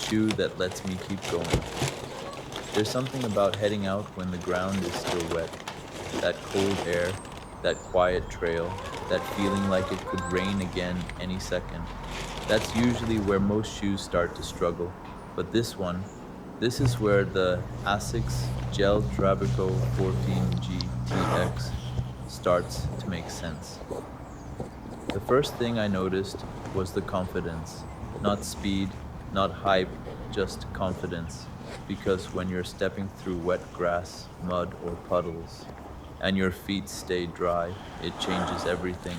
shoe that lets me keep going. There's something about heading out when the ground is still wet. That cold air, that quiet trail, that feeling like it could rain again any second. That's usually where most shoes start to struggle. But this is where the ASICS Gel Trabuco 14GTX starts to make sense. The first thing I noticed was the confidence. Not speed, not hype, just confidence. Because when you're stepping through wet grass, mud, or puddles, and your feet stay dry, it changes everything.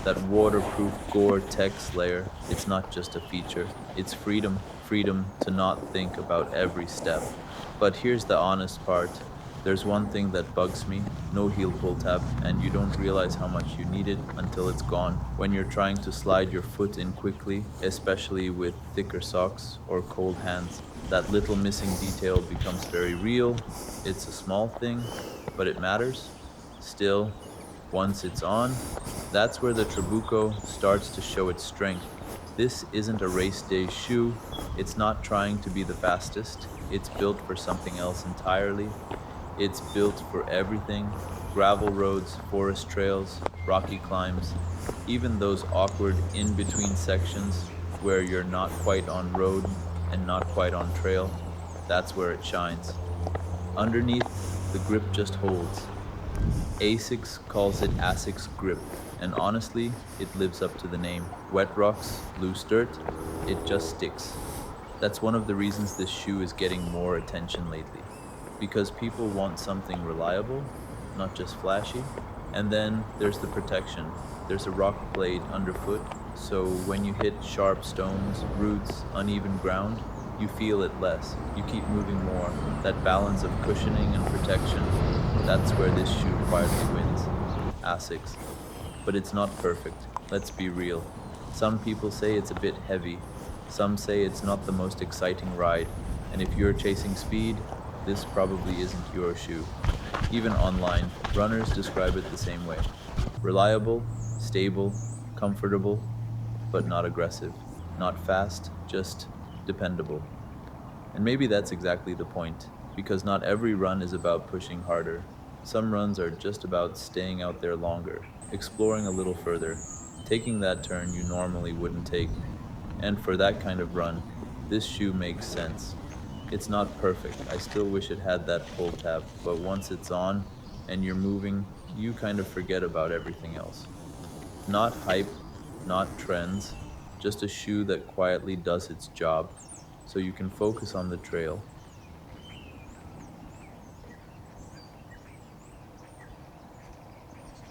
That waterproof Gore-Tex layer, it's not just a feature, it's freedom, freedom to not think about every step. But here's the honest part. There's one thing that bugs me, no heel pull tab, and you don't realize how much you need it until it's gone. When you're trying to slide your foot in quickly, especially with thicker socks or cold hands, that little missing detail becomes very real. It's a small thing, but it matters. Still, once it's on, that's where the Trabuco starts to show its strength. This isn't a race day shoe, it's not trying to be the fastest, it's built for something else entirely. It's built for everything: gravel roads, forest trails, rocky climbs, even those awkward in between sections where you're not quite on road and not quite on trail. That's where it shines. Underneath, the grip just holds. ASICS calls it ASICS Grip, and honestly, it lives up to the name. Wet rocks, loose dirt, it just sticks. That's one of the reasons this shoe is getting more attention lately. Because people want something reliable, not just flashy. And then there's the protection. There's a rock plate underfoot, so when you hit sharp stones, roots, uneven ground, you feel it less. You keep moving more. That balance of cushioning and protection, that's where this shoe quietly wins. ASICS. But it's not perfect. Let's be real. Some people say it's a bit heavy. Some say it's not the most exciting ride. And if you're chasing speed, this probably isn't your shoe. Even online, runners describe it the same way: reliable, stable, comfortable, but not aggressive. Not fast, just dependable. And maybe that's exactly the point, because not every run is about pushing harder. Some runs are just about staying out there longer, exploring a little further, taking that turn you normally wouldn't take. And for that kind of run, this shoe makes sense. It's not perfect. I still wish it had that pull tab, but once it's on and you're moving, you kind of forget about everything else. Not hype, not trends, just a shoe that quietly does its job, so you can focus on the trail.